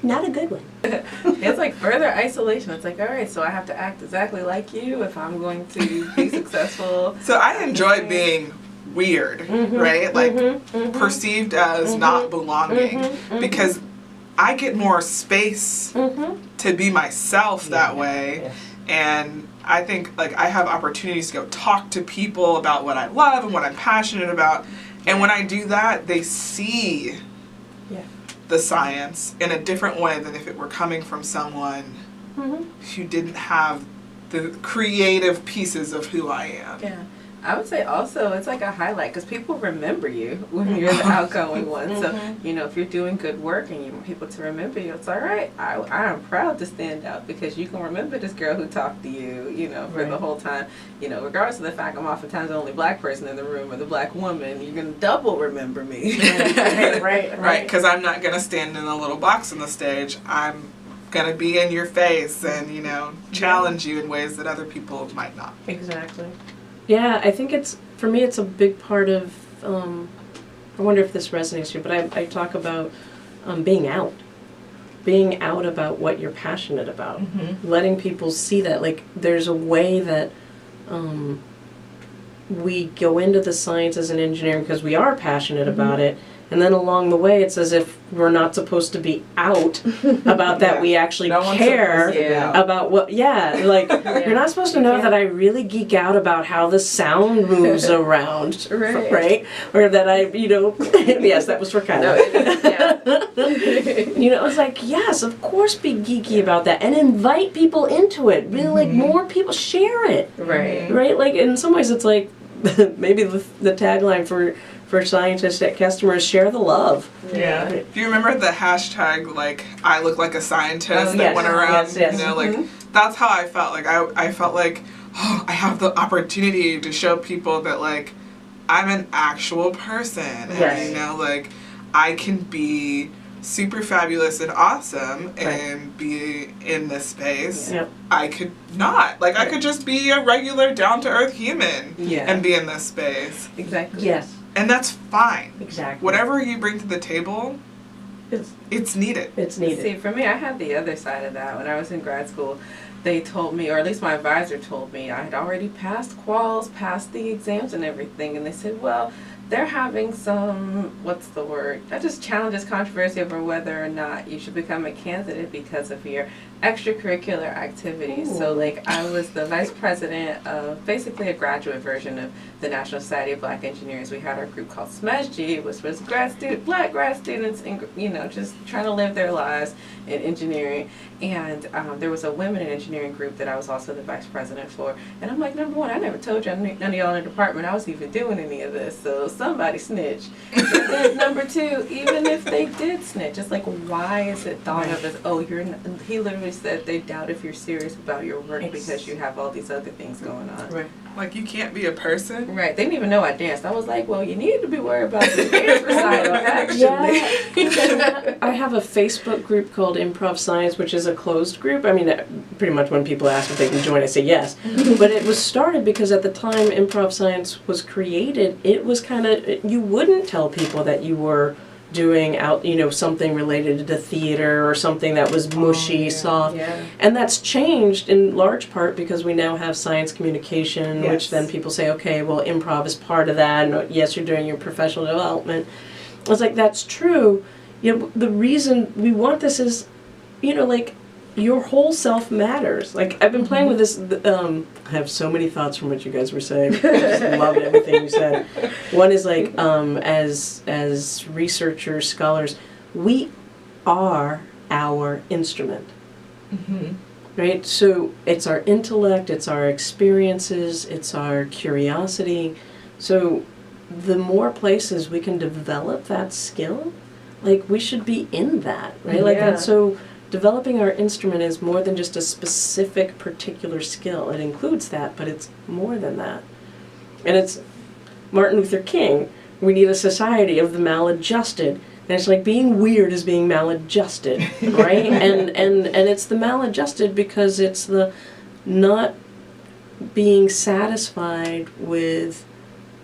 Not a good one. It's like further isolation. It's like, all right, so I have to act exactly like you if I'm going to be successful. So I enjoy being weird, right? Like perceived as not belonging because I get more space to be myself that way. Yes. And I think like I have opportunities to go talk to people about what I love and what I'm passionate about. And when I do that, they see the science in a different way than if it were coming from someone who didn't have the creative pieces of who I am. Yeah. I would say also it's like a highlight because people remember you when you're the outgoing one. So, you know, if you're doing good work and you want people to remember you, it's all right. I am proud to stand out because you can remember this girl who talked to you, you know, for the whole time. You know, regardless of the fact I'm oftentimes the only black person in the room or the black woman, you're going to double remember me. Right, because I'm not going to stand in a little box on the stage. I'm going to be in your face and, you know, challenge you in ways that other people might not. Exactly. Yeah, I think for me it's a big part of, I wonder if this resonates with you, but I talk about being out about what you're passionate about, letting people see that, like there's a way that we go into the science as an engineer because we are passionate about it, and then along the way it's as if we're not supposed to be out about that. We actually care about what, like you're not supposed to know that I really geek out about how the sound moves around, right? Or that I, you know, yes, that was Raquel. You know, it's like, yes, of course be geeky about that and invite people into it. Really, like more people share it. Right? Like in some ways it's like maybe the tagline for scientists at customers, share the love. Yeah. Do you remember the hashtag, like, I look like a scientist that went around? You know, like, that's how I felt. Like, I felt like, oh, I have the opportunity to show people that, like, I'm an actual person. And, you know, like, I can be super fabulous and awesome and be in this space. I could not. Like, I could just be a regular, down-to-earth human and be in this space. Exactly. Yes. And that's fine. Exactly. Whatever you bring to the table, it's needed. It's needed. See, for me, I had the other side of that. When I was in grad school, they told me, or at least my advisor told me, I had already passed quals, passed the exams and everything. And they said, well, they're having some, what's the word? That just challenges controversy over whether or not you should become a candidate because of your extracurricular activities. So like I was the vice president of basically a graduate version of the National Society of Black Engineers. We had our group called SMESG, which was black grad students, you know, just trying to live their lives in engineering. And there was a women in engineering group that I was also the vice president for. And I'm like, number one, I never told you none of y'all in the department I was even doing any of this. So somebody snitch. And then number two, even if they did snitch, it's like, why is it thought of as, oh, you're not, he literally said they doubt if you're serious about your work because you have all these other things going on. Like, you can't be a person. They didn't even know I danced. I was like, well, you need to be worried about the dance recital, actually. I have a Facebook group called ImprovScience, which is a closed group. I mean, pretty much when people ask if they can join, I say yes. But it was started because at the time ImprovScience was created, it was kind of, you wouldn't tell people that you were doing something related to theater or something that was mushy, soft. And that's changed in large part because we now have science communication, which then people say, okay, well, improv is part of that, and yes, you're doing your professional development. I was like, that's true. You know, the reason we want this is, you know, like, your whole self matters. Like, I've been playing with this, I have so many thoughts from what you guys were saying. I just loved everything you said. One is like, as researchers, scholars, we are our instrument. Right? So it's our intellect, it's our experiences, it's our curiosity. So the more places we can develop that skill, like, we should be in that, right? Like, that's so... Developing our instrument is more than just a specific particular skill. It includes that, but it's more than that. And it's Martin Luther King. We need a society of the maladjusted. And it's like being weird is being maladjusted, right? and it's the maladjusted because it's the not being satisfied with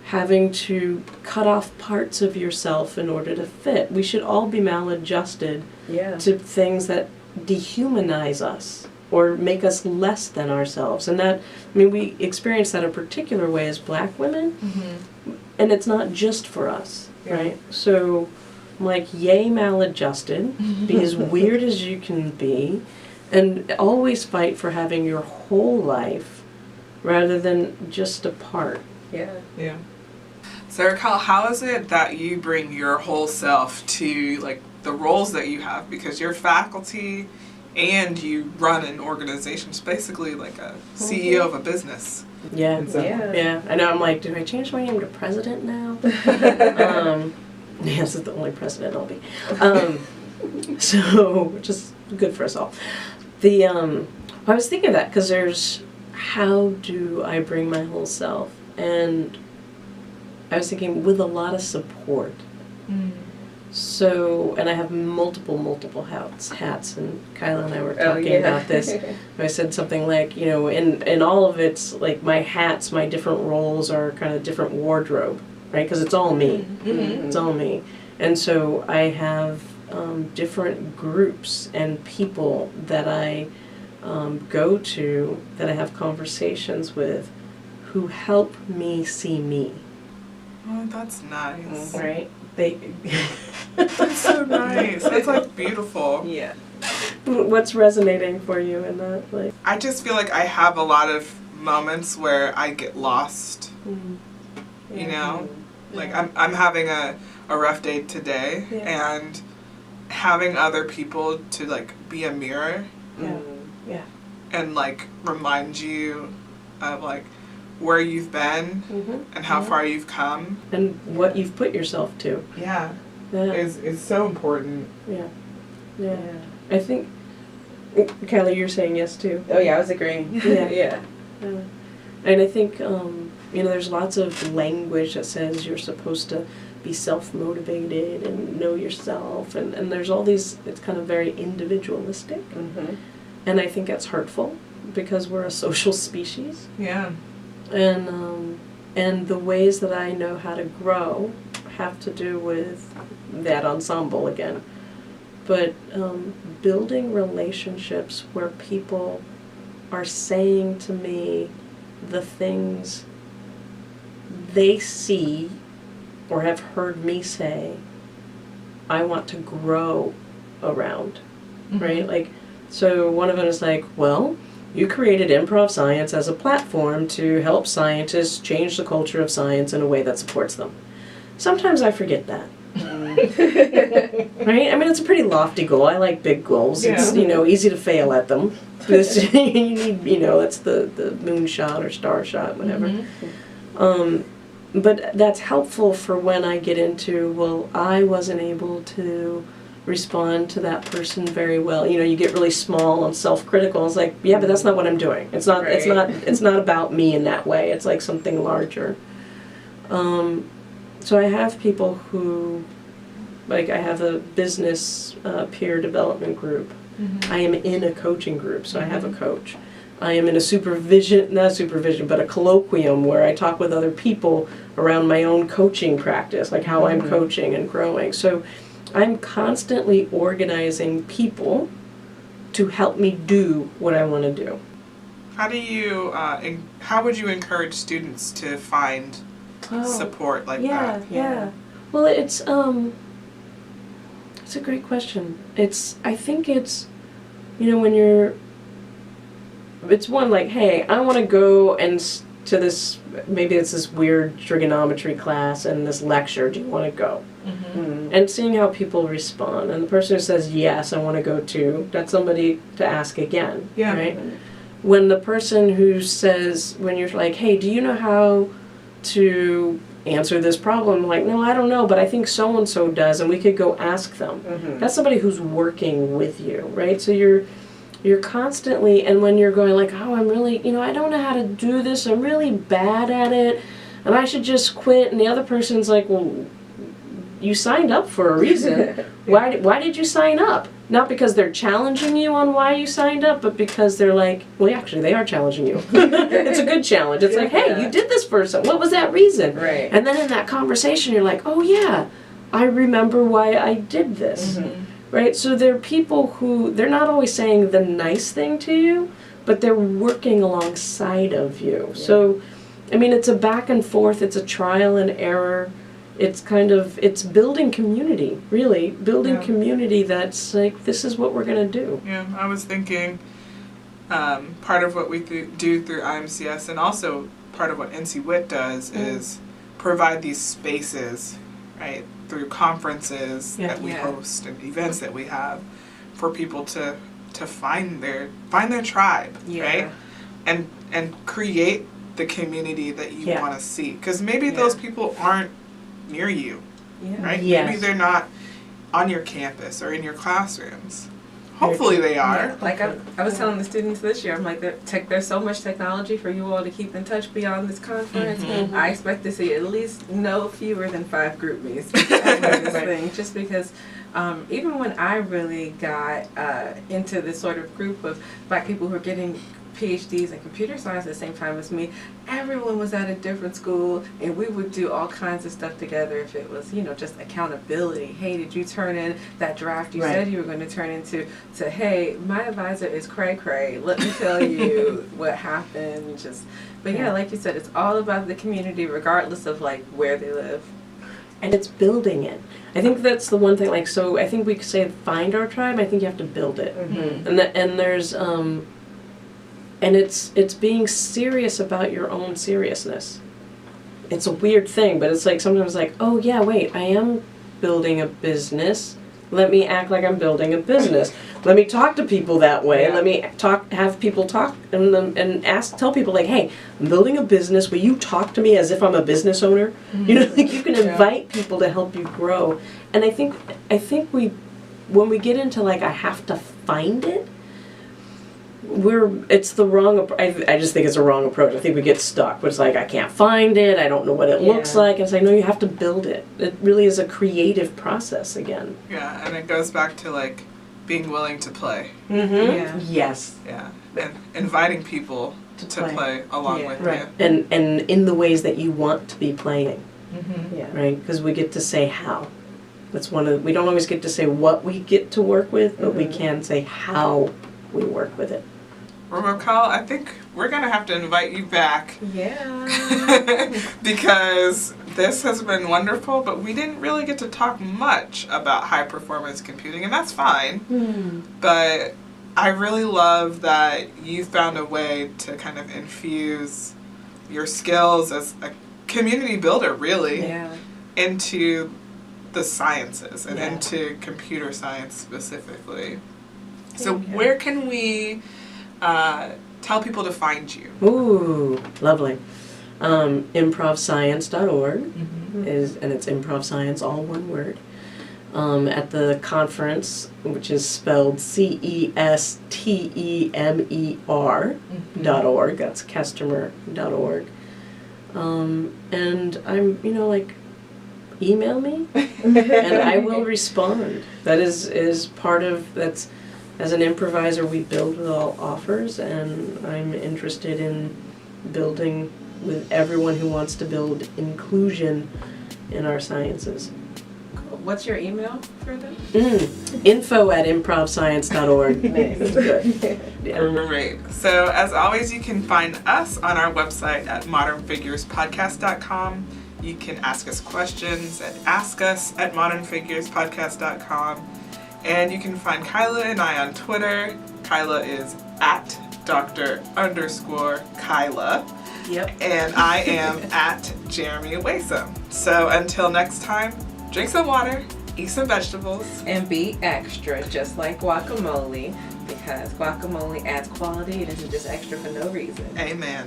having to cut off parts of yourself in order to fit. We should all be maladjusted to things that dehumanize us or make us less than ourselves. And that, I mean, we experience that a particular way as black women, and it's not just for us, right? So I'm like, yay maladjusted, be as weird as you can be, and always fight for having your whole life rather than just a part. Yeah. Yeah. So Raquel, how is it that you bring your whole self to like the roles that you have? Because you're faculty and you run an organization. It's basically like a CEO of a business. Yeah. And so- Yeah. I know. I'm like, do I change my name to president now? Yes, it's the only president I'll be. So, which is good for us all. I was thinking of that because there's, how do I bring my whole self? And I was thinking with a lot of support. So, and I have multiple hats, and Kyla and I were talking about this. I said something like, you know, in all of it's like my hats, my different roles are kind of different wardrobe, right? Because it's all me. It's all me. And so I have different groups and people that I go to, that I have conversations with, who help me see me. Oh, that's nice. Right? That's so nice. That's like beautiful. Yeah. What's resonating for you in that? Like, I just feel like I have a lot of moments where I get lost. You know? Like I'm having a rough day today, and having other people to like be a mirror and like remind you of like where you've been and how far you've come and what you've put yourself to. Yeah. Yeah. Is so important. Yeah. I think, Kylie, you're saying yes too. Oh yeah, I was agreeing. Yeah. And I think, you know, there's lots of language that says you're supposed to be self-motivated and know yourself, and there's all these, it's kind of very individualistic. And I think that's hurtful because we're a social species. Yeah. And the ways that I know how to grow have to do with that ensemble again. But building relationships where people are saying to me the things they see or have heard me say, I want to grow around, right? Like, so one of them is like, well, you created ImprovScience as a platform to help scientists change the culture of science in a way that supports them. Sometimes I forget that. Right? I mean, it's a pretty lofty goal. I like big goals. Yeah. It's, you know, easy to fail at them. You need, you know, that's the moonshot or star shot, whatever. But that's helpful for when I get into, well, I wasn't able to respond to that person very well. You know, you get really small and self-critical. It's like, yeah, but that's not what I'm doing. It's not. It's not. It's not about me in that way. It's like something larger. So I have people who, like, I have a business peer development group. I am in a coaching group, so I have a coach. I am in a not supervision, but a colloquium where I talk with other people around my own coaching practice, like how I'm coaching and growing. So I'm constantly organizing people to help me do what I want to do. How do you, how would you encourage students to find support like that? Yeah. Well, it's a great question. I think it's, you know, it's one like, hey, I want to go to this, maybe it's this weird trigonometry class and this lecture, do you want to go? And seeing how people respond. And the person who says, yes, I want to go too, that's somebody to ask again, right? When the person who says, when you're like, hey, do you know how to answer this problem? Like, no, I don't know, but I think so-and-so does, and we could go ask them. That's somebody who's working with you, right? So you're constantly, and when you're going like, oh, I'm really, you know, I don't know how to do this, I'm really bad at it, and I should just quit, and the other person's like, well, you signed up for a reason. Why did you sign up? Not because they're challenging you on why you signed up, but because they're like, well, actually, they are challenging you. It's a good challenge. It's like, hey, you did this for something. What was that reason? Right. And then in that conversation, you're like, oh, yeah, I remember why I did this. Right? So there are people who, they're not always saying the nice thing to you, but they're working alongside of you. So, I mean, it's a back and forth. It's a trial and error. It's kind of, it's building community, really. Building community that's like, this is what we're going to do. Yeah, I was thinking, part of what we do through IMCS, and also part of what NC WIT does, is provide these spaces, right, through conferences that we host and events that we have, for people to find their tribe, right, and create the community that you want to see, because maybe those people aren't near you, right? Yes. Maybe they're not on your campus or in your classrooms. Hopefully they are. Yeah, like I was telling the students this year, I'm like, there's so much technology for you all to keep in touch beyond this conference. I expect to see at least no fewer than 5 group meets after this thing, just because even when I really got into this sort of group of Black people who are getting PhDs in computer science at the same time as me, everyone was at a different school, and we would do all kinds of stuff together. If it was, just accountability, hey, did you turn in that draft you said you were going to turn into, to hey, my advisor is cray cray, let me tell you what happened. But like you said, it's all about the community regardless of like where they live. And it's building it. I think that's the one thing, so I think we could say find our tribe. I think you have to build it. And there's and it's being serious about your own seriousness. It's a weird thing, but it's like sometimes like, oh yeah, wait, I am building a business. Let me act like I'm building a business. Let me talk to people that way. Let me have people talk and tell people like, hey, I'm building a business. Will you talk to me as if I'm a business owner? You can invite people to help you grow. And I think when we get into like I have to find it, it's the wrong. I just think it's a wrong approach. I think we get stuck. It's like I can't find it. I don't know what it looks like. And it's like no, you have to build it. It really is a creative process again. Yeah, and it goes back to like being willing to play. Yes. Yeah, and inviting people to play along with you. And in the ways that you want to be playing. Right, because we get to say how. That's we don't always get to say what we get to work with, but we can say how we work with it. Well, Raquel, I think we're going to have to invite you back. Yeah. Because this has been wonderful, but we didn't really get to talk much about high performance computing, and that's fine. But I really love that you found a way to kind of infuse your skills as a community builder, really, into the sciences and into computer science specifically. So where can we tell people to find you? Ooh, lovely. ImprovScience.org and it's ImprovScience, all one word. At the conference, which is spelled CESTEMER.org. That's customer.org. And I'm, email me and I will respond. That is part of that's. As an improviser, we build with all offers, and I'm interested in building with everyone who wants to build inclusion in our sciences. Cool. What's your email for them? info@improvscience.org. Nice. Good. Great. So as always, you can find us on our website at modernfigurespodcast.com. You can ask us questions at askus@modernfigurespodcast.com. And you can find Kyla and I on Twitter. Kyla is at Dr._Kyla. Yep. And I am at Jeremy Waysome. So until next time, drink some water, eat some vegetables. And be extra, just like guacamole, because guacamole adds quality. It isn't just extra for no reason. Amen.